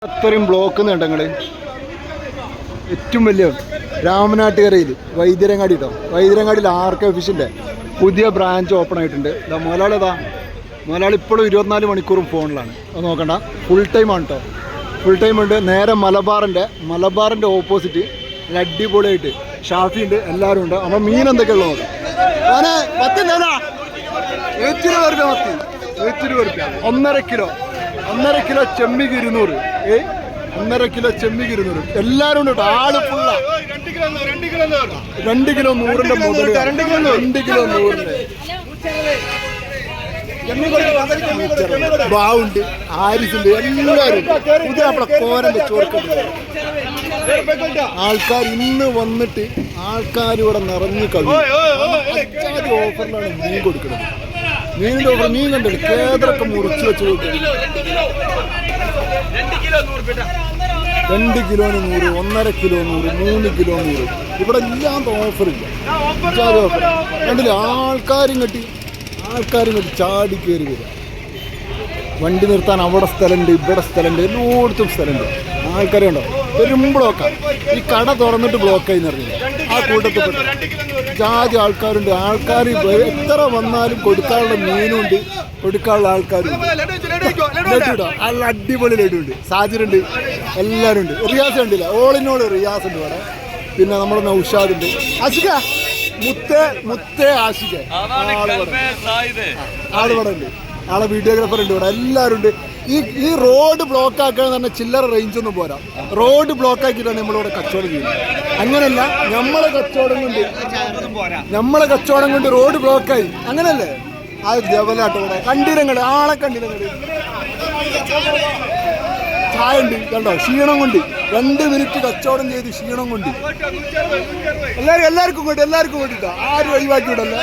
അത്രയും ബ്ലോക്ക് ഉണ്ടെങ്കിൽ ഏറ്റവും വലിയ രാമനാട്ടുകരയിൽ വൈദ്യരങ്ങാടി കേട്ടോ. വൈദ്യരങ്ങാടിയിൽ ആർക്കെ ഓഫീസിൻ്റെ പുതിയ ബ്രാഞ്ച് ഓപ്പൺ ആയിട്ടുണ്ട്. മുതലാളി ഇപ്പോഴും 24 മണിക്കൂറും ഫോണിലാണ്. അത് നോക്കണ്ട, ഫുൾ ടൈം ആണ് കേട്ടോ. ഫുൾ ടൈം ഉണ്ട്. നേരെ മലബാറിൻ്റെ ഓപ്പോസിറ്റ് നല്ല അടിപൊളിയായിട്ട് ഷാഫി ഉണ്ട്, എല്ലാവരും ഉണ്ട്. അപ്പോൾ മീൻ എന്തൊക്കെയുള്ള നോക്കാം. അങ്ങനെ മത്തി നേരാ 80 രൂപ മത്തി, 80 രൂപ. 1.5 കിലോ ചെമ്മിക്ക് 200. 1.5 കിലോ ചെമ്മിക്ക് 200. എല്ലാവരും ഉണ്ട് കേട്ടോ. ആള് ഫുള്ള 2 കിലോ 100ന്റെ മുതൽ 2 കിലോ 100ന്റെ ബാവുണ്ട്, ആരിസുണ്ട്, എല്ലാവരും പുതിയ നമ്മളെ കോരന്റെ ചോർക്കുണ്ട്. ആൾക്കാർ ഇന്ന് വന്നിട്ട് ആൾക്കാർ ഇവിടെ നിറഞ്ഞു കഴിഞ്ഞു. ഓഫറിലാണ് മീൻ കൊടുക്കുന്നത്. മീനിന്റെ ഓഫർ മീൻ കണ്ടിട്ട് കേന്ദ്രമൊക്കെ മുറിച്ച് വെച്ച് കൊടുക്കുന്നത്. 2 കിലോന് 100, 1.5 കിലോ 100, 3 കിലോ 100. ഇവിടെ ഇല്ലാത്ത ഓഫറില്ല. ഓഫർ കണ്ടില്ല. ആൾക്കാരും കെട്ടി ചാടി കയറി വരിക. വണ്ടി നിർത്താൻ അവിടെ സ്ഥലമുണ്ട്, ഇവിടെ സ്ഥലമുണ്ട്, എല്ലായിടത്തും സ്ഥലമുണ്ട്. ആൾക്കാരുണ്ടോ പെരും ബ്ലോക്കാണ്. ഈ കട തുറന്നിട്ട് ബ്ലോക്കായി നിറഞ്ഞില്ല. ആ കൂട്ടത്തിൽ ജാതി ആൾക്കാരുണ്ട്. ആൾക്കാർ എത്ര വന്നാലും കൊടുക്കാനുള്ള മീനുണ്ട്, കൊടുക്കാനുള്ള ആൾക്കാരുണ്ട്. ലഡുണ്ടോ? നല്ല അടിപൊളി ലഡുണ്ട്. സാജിറുണ്ട്, എല്ലാവരും ഉണ്ട്. റിയാസ് കണ്ടില്ല, ഓളിനോട് റിയാസ് ഉണ്ട് ഇവിടെ. പിന്നെ നമ്മുടെ നൗഷാദുണ്ട്, ആഷിക മുത്തേ ആഷിക ആളിവിടെ ഉണ്ട്. ആളെ വീഡിയോഗ്രാഫർ ഉണ്ട് ഇവിടെ. എല്ലാവരും ഉണ്ട്. ഈ റോഡ് ബ്ലോക്ക് ആക്കാൻ തന്നെ ചില്ലറ റേഞ്ച് ഒന്നും പോരാ. റോഡ് ബ്ലോക്ക് ആക്കിയിട്ടാണ് നമ്മളിവിടെ കച്ചവടം ചെയ്യുന്നത്. അങ്ങനല്ല, നമ്മളെ കച്ചവടം കൊണ്ട് റോഡ് ബ്ലോക്കായി. അങ്ങനല്ലേ? ആ ലെവലാട്ടോ ഇവിടെ. കണ്ടിരങ്ങള് ആളെ കണ്ടിരങ്ങള് ചായ ഉണ്ട് കണ്ടോ. ക്ഷീണം കൊണ്ട് 2 മിനിറ്റ് കച്ചവടം ചെയ്ത് ക്ഷീണം കൊണ്ട് എല്ലാവർക്കും കൊണ്ടിട്ടോ. ആരും ഒഴിവാക്കി വിടല്ല.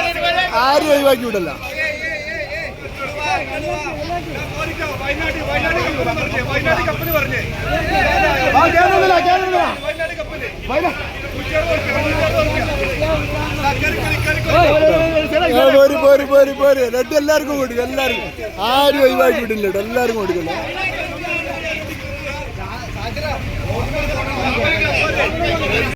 പോര് എല്ലാവർക്കും കൊടുക്കും. ആരും ഒഴിവാക്കി വിടില്ല. എല്ലാവർക്കും കൊടുക്കില്ല.